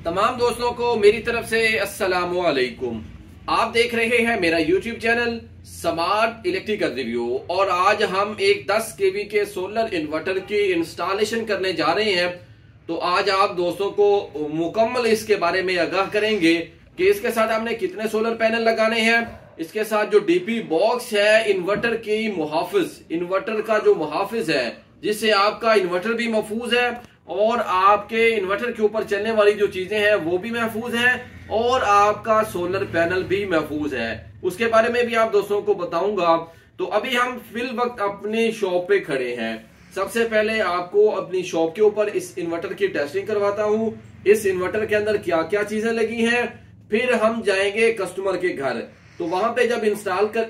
तमाम दोस्तों को मेरी तरफ से अस्सलामु अलैकुम। आप देख रहे हैं मेरा YouTube channel smart electrical review और आज हम एक 10 केवी के सोलर इन्वर्टर की इंस्टॉलेशन करने जा रहे हैं। तो आज आप दोस्तों को मुकम्मल इसके बारे में आगाह करेंगे कि इसके साथ हमने कितने सोलर पैनल लगाने हैं, इसके साथ जो डीपी बॉक्स है इन्वर्टर की मुहाफिज, इन्वर्टर का जो मुहाफिज है जिससे आपका इन्वर्टर भी महफूज है और आपके इन्वर्टर के ऊपर चलने वाली जो चीजें हैं वो भी महफूज हैं और आपका सोलर पैनल भी महफूज है, उसके बारे में भी आप दोस्तों को बताऊंगा। तो अभी हम फिल वक्त अपनी शॉप पे खड़े हैं। सबसे पहले आपको अपनी शॉप के ऊपर इस इन्वर्टर की टेस्टिंग करवाता हूं, इस इन्वर्टर के अंदर क्या क्या चीजें लगी हैं। फिर हम जाएंगे कस्टमर के घर, तो वहां पे जब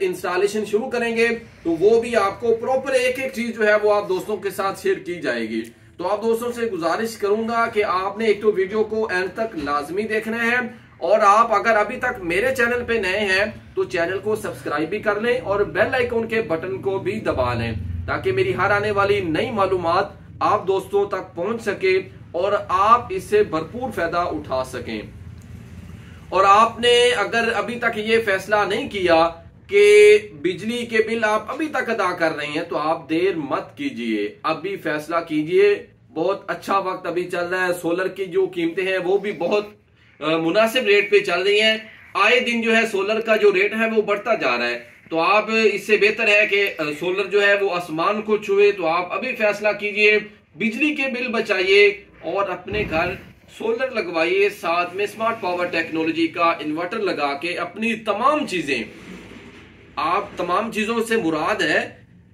इंस्टॉलेशन शुरू करेंगे तो वो भी आपको प्रॉपर एक एक चीज जो है वो आप दोस्तों के साथ शेयर की जाएगी। तो आप दोस्तों से गुजारिश करूंगा कि आपने एक तो वीडियो को एंड तक लाजमी देखना है और आप अगर अभी तक मेरे चैनल पे नए हैं तो चैनल को सब्सक्राइब भी कर लें और बेल आइकन के बटन को भी दबा लें ताकि मेरी हर आने वाली नई मालूमात आप दोस्तों तक पहुंच सके और आप इससे भरपूर फायदा उठा सकें। और आपने अगर अभी तक ये फैसला नहीं किया कि बिजली के बिल आप अभी तक अदा कर रहे हैं तो आप देर मत कीजिए, अभी फैसला कीजिए। बहुत अच्छा वक्त अभी चल रहा है, सोलर की जो कीमतें हैं वो भी बहुत मुनासिब रेट पे चल रही हैं। आए दिन जो है सोलर का जो रेट है वो बढ़ता जा रहा है, तो आप इससे बेहतर है कि सोलर जो है वो आसमान को छुए। तो आप अभी फैसला कीजिए, बिजली के बिल बचाइए और अपने घर सोलर लगवाइए, साथ में स्मार्ट पावर टेक्नोलॉजी का इन्वर्टर लगा के अपनी तमाम चीजें, आप तमाम चीजों से मुराद है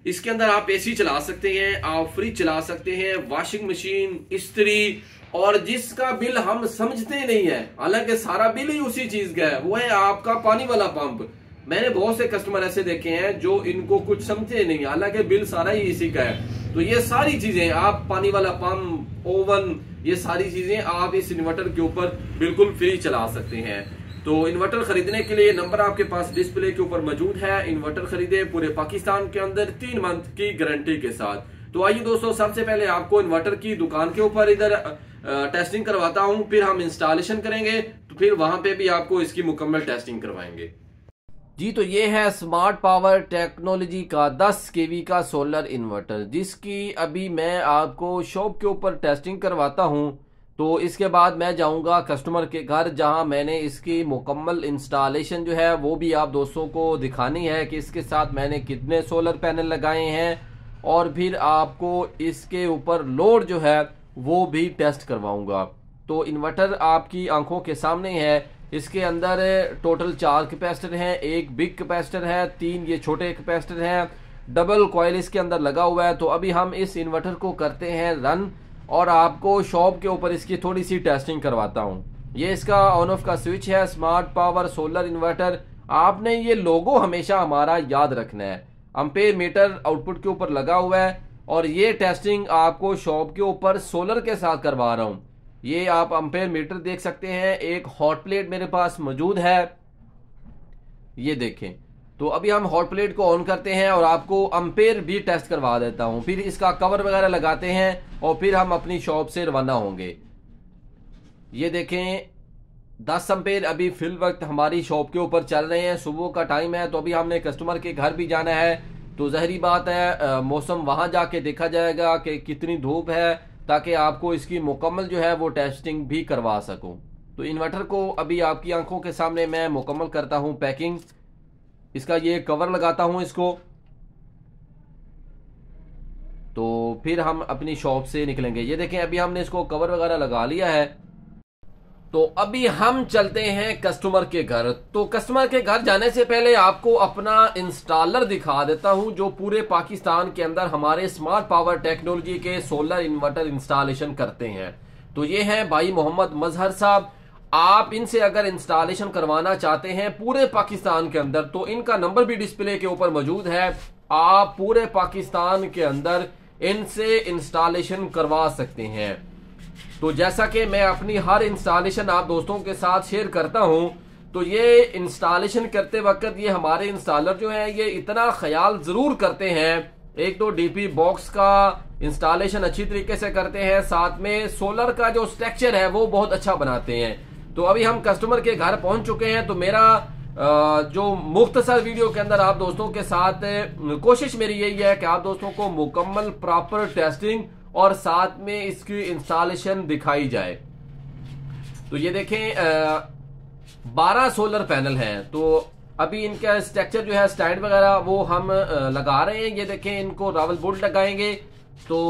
इसके अंदर आप एसी चला सकते हैं, आप फ्रिज चला सकते हैं, वॉशिंग मशीन, इस्त्री, और जिसका बिल हम समझते नहीं है, हालांकि सारा बिल ही उसी चीज का है, वो है आपका पानी वाला पंप। मैंने बहुत से कस्टमर ऐसे देखे हैं जो इनको कुछ समझते नहीं, हालांकि बिल सारा ही इसी का है। तो ये सारी चीजें आप पानी वाला पंप, ओवन, ये सारी चीजें आप इस इन्वर्टर के ऊपर बिल्कुल फ्री चला सकते हैं। तो इन्वर्टर खरीदने के लिए नंबर आपके पास डिस्प्ले के ऊपर मौजूद है। इन्वर्टर खरीदे पूरे पाकिस्तान के अंदर 3 मंथ की गारंटी के साथ। तो आइए दोस्तों, सबसे पहले आपको इन्वर्टर की दुकान के ऊपर इधर टेस्टिंग करवाता हूं, फिर हम इंस्टॉलेशन करेंगे, तो फिर वहां पे भी आपको इसकी मुकम्मल टेस्टिंग करवाएंगे। जी, तो ये है स्मार्ट पावर टेक्नोलॉजी का 10 केवी का सोलर इन्वर्टर, जिसकी अभी मैं आपको शॉप के ऊपर टेस्टिंग करवाता हूं। तो इसके बाद मैं जाऊंगा कस्टमर के घर, जहां मैंने इसकी मुकम्मल इंस्टॉलेशन जो है वो भी आप दोस्तों को दिखानी है कि इसके साथ मैंने कितने सोलर पैनल लगाए हैं, और फिर आपको इसके ऊपर लोड जो है वो भी टेस्ट करवाऊंगा। तो इन्वर्टर आपकी आंखों के सामने है, इसके अंदर टोटल 4 कैपेसिटर हैं, एक बिग कैपेसिटर है, 3 ये छोटे कैपेसिटर हैं, डबल कॉइल इसके अंदर लगा हुआ है। तो अभी हम इस इन्वर्टर को करते हैं रन और आपको शॉप के ऊपर इसकी थोड़ी सी टेस्टिंग करवाता हूं। ये इसका ऑन ऑफ का स्विच है, स्मार्ट पावर सोलर इन्वर्टर। आपने ये लोगो हमेशा हमारा याद रखना है, एम्पेयर मीटर आउटपुट के ऊपर लगा हुआ है और ये टेस्टिंग आपको शॉप के ऊपर सोलर के साथ करवा रहा हूं। ये आप एम्पेयर मीटर देख सकते हैं, एक हॉट प्लेट मेरे पास मौजूद है, ये देखें। तो अभी हम हॉट प्लेट को ऑन करते हैं और आपको एम्पेयर भी टेस्ट करवा देता हूं, फिर इसका कवर वगैरह लगाते हैं और फिर हम अपनी शॉप से रवाना होंगे। ये देखें 10 एम्पेयर अभी फिल वक्त हमारी शॉप के ऊपर चल रहे हैं। सुबह का टाइम है, तो अभी हमने कस्टमर के घर भी जाना है, तो ज़ाहिरी बात है मौसम वहां जाके देखा जाएगा कि कितनी धूप है, ताकि आपको इसकी मुकम्मल जो है वो टेस्टिंग भी करवा सकूं। तो इन्वर्टर को अभी आपकी आंखों के सामने मैं मुकम्मल करता हूं पैकिंग, इसका ये कवर लगाता हूं इसको, तो फिर हम अपनी शॉप से निकलेंगे। ये देखें अभी हमने इसको कवर वगैरह लगा लिया है। तो अभी हम चलते हैं कस्टमर के घर। तो कस्टमर के घर जाने से पहले आपको अपना इंस्टॉलर दिखा देता हूं जो पूरे पाकिस्तान के अंदर हमारे स्मार्ट पावर टेक्नोलॉजी के सोलर इन्वर्टर इंस्टॉलेशन करते हैं। तो ये हैं भाई मोहम्मद मजहर साहब। आप इनसे अगर इंस्टॉलेशन करवाना चाहते हैं पूरे पाकिस्तान के अंदर तो इनका नंबर भी डिस्प्ले के ऊपर मौजूद है। आप पूरे पाकिस्तान के अंदर इनसे इंस्टॉलेशन करवा सकते हैं। तो जैसा कि मैं अपनी हर इंस्टॉलेशन आप दोस्तों के साथ शेयर करता हूं, तो ये इंस्टॉलेशन करते वक्त ये हमारे इंस्टॉलर जो है ये इतना ख्याल जरूर करते हैं, एक तो डीपी बॉक्स का इंस्टॉलेशन अच्छी तरीके से करते हैं, साथ में सोलर का जो स्ट्रक्चर है वो बहुत अच्छा बनाते हैं। तो अभी हम कस्टमर के घर पहुंच चुके हैं। तो मेरा जो मुख्तसर वीडियो के अंदर आप दोस्तों के साथ कोशिश मेरी यही है कि आप दोस्तों को मुकम्मल प्रॉपर टेस्टिंग और साथ में इसकी इंस्टॉलेशन दिखाई जाए। तो ये देखें 12 सोलर पैनल हैं। तो अभी इनका स्ट्रक्चर जो है स्टैंड वगैरह वो हम लगा रहे हैं। ये देखें इनको रावल बोल्ट लगाएंगे तो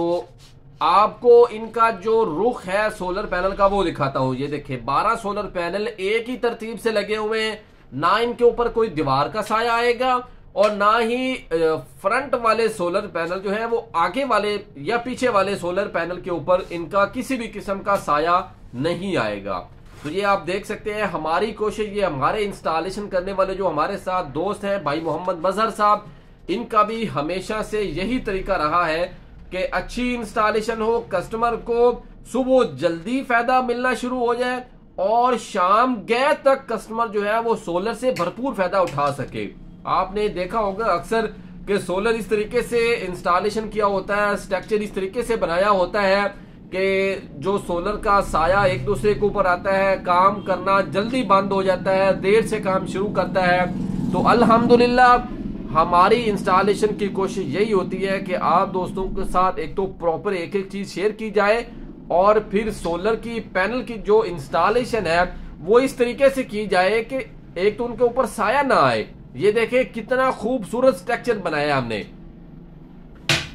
आपको इनका जो रुख है सोलर पैनल का वो दिखाता हूं। ये देखें 12 सोलर पैनल एक ही तरतीब से लगे हुए हैं, ना इनके ऊपर कोई दीवार का साया आएगा और ना ही फ्रंट वाले सोलर पैनल जो है वो आगे वाले या पीछे वाले सोलर पैनल के ऊपर इनका किसी भी किस्म का साया नहीं आएगा। तो ये आप देख सकते हैं हमारी कोशिश, ये हमारे इंस्टॉलेशन करने वाले जो हमारे साथ दोस्त हैं भाई मोहम्मद मजहर साहब, इनका भी हमेशा से यही तरीका रहा है कि अच्छी इंस्टॉलेशन हो, कस्टमर को सुबह जल्दी फायदा मिलना शुरू हो जाए और शाम गए तक कस्टमर जो है वो सोलर से भरपूर फायदा उठा सके। आपने देखा होगा अक्सर कि सोलर इस तरीके से इंस्टॉलेशन किया होता है, स्ट्रक्चर इस तरीके से बनाया होता है कि जो सोलर का साया एक दूसरे के ऊपर आता है, काम करना जल्दी बंद हो जाता है, देर से काम शुरू करता है। तो अल्हम्दुलिल्लाह हमारी इंस्टॉलेशन की कोशिश यही होती है कि आप दोस्तों के साथ एक तो प्रॉपर एक एक चीज शेयर की जाए और फिर सोलर की पैनल की जो इंस्टॉलेशन है वो इस तरीके से की जाए कि एक तो उनके ऊपर साया ना आए। ये देखें कितना खूबसूरत स्ट्रक्चर बनाया हमने।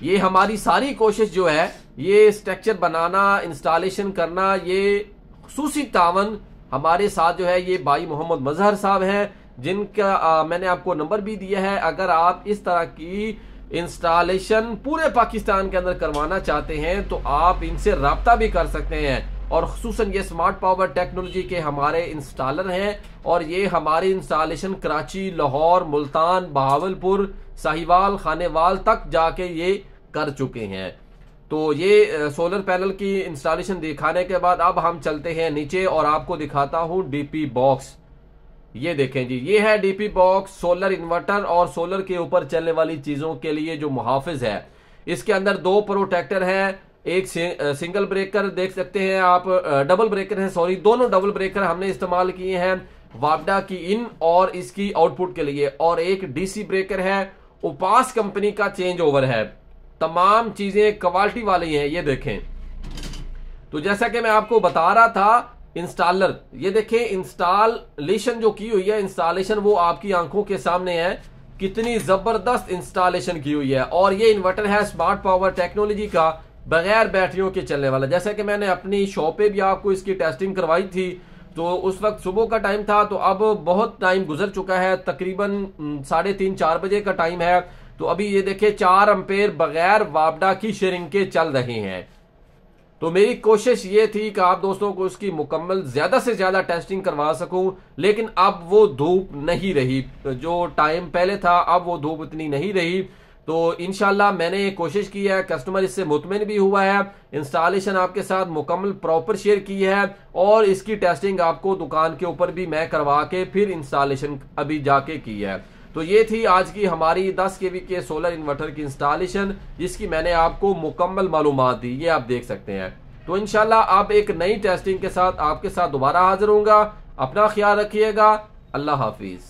ये हमारी सारी कोशिश जो है ये स्ट्रक्चर बनाना, इंस्टॉलेशन करना, ये खुसूसी तावन हमारे साथ जो है ये भाई मोहम्मद मजहर साहब हैं, जिनका मैंने आपको नंबर भी दिया है। अगर आप इस तरह की इंस्टॉलेशन पूरे पाकिस्तान के अंदर करवाना चाहते हैं तो आप इनसे राब्ता भी कर सकते हैं। और खुसूसन ये स्मार्ट पावर टेक्नोलॉजी के हमारे इंस्टॉलर हैं और ये हमारी इंस्टॉलेशन कराची, लाहौर, मुल्तान, बहावलपुर, साहिवाल, खानेवाल तक जाके ये कर चुके हैं। तो ये सोलर पैनल की इंस्टॉलेशन दिखाने के बाद अब हम चलते हैं नीचे और आपको दिखाता हूं डीपी बॉक्स। ये देखें जी, ये है डीपी बॉक्स, सोलर इन्वर्टर और सोलर के ऊपर चलने वाली चीजों के लिए जो मुहाफिज है। इसके अंदर 2 प्रोटेक्टर है, एक सिंगल ब्रेकर देख सकते हैं आप, डबल ब्रेकर है, सॉरी दोनों डबल ब्रेकर हमने इस्तेमाल किए हैं वापडा की इन और इसकी आउटपुट के लिए, और एक डीसी ब्रेकर है, उपास कंपनी का चेंज ओवर है। तमाम चीजें क्वालिटी वाली हैं। ये देखें, तो जैसा कि मैं आपको बता रहा था इंस्टॉलर, ये देखें इंस्टॉलेशन जो की हुई है, इंस्टॉलेशन वो आपकी आंखों के सामने है, कितनी जबरदस्त इंस्टॉलेशन की हुई है। और ये इन्वर्टर है स्मार्ट पावर टेक्नोलॉजी का, बगैर बैटरियों के चलने वाला। जैसा कि मैंने अपनी शॉप पे भी आपको इसकी टेस्टिंग करवाई थी, तो उस वक्त सुबह का टाइम था, तो अब बहुत टाइम गुजर चुका है, तकरीबन 3:30-4 बजे का टाइम है। तो अभी ये देखिए 4 एम्पेयर बगैर वापडा की शेयरिंग के चल रहे हैं। तो मेरी कोशिश ये थी कि आप दोस्तों को इसकी मुकम्मल ज्यादा से ज्यादा टेस्टिंग करवा सकूं, लेकिन अब वो धूप नहीं रही, जो टाइम पहले था अब वो धूप इतनी नहीं रही। तो इंशाल्लाह मैंने कोशिश की है, कस्टमर इससे मुतमिन भी हुआ है, इंस्टॉलेशन आपके साथ मुकम्मल प्रॉपर शेयर की है और इसकी टेस्टिंग आपको दुकान के ऊपर भी मैं करवा के फिर इंस्टॉलेशन अभी जाके की है। तो ये थी आज की हमारी 10 kV के सोलर इन्वर्टर की इंस्टॉलेशन, जिसकी मैंने आपको मुकम्मल मालूमात दी, ये आप देख सकते हैं। तो इंशाल्लाह अब एक नई टेस्टिंग के साथ आपके साथ दोबारा हाजिर होऊंगा। अपना ख्याल रखिएगा। अल्लाह हाफिज।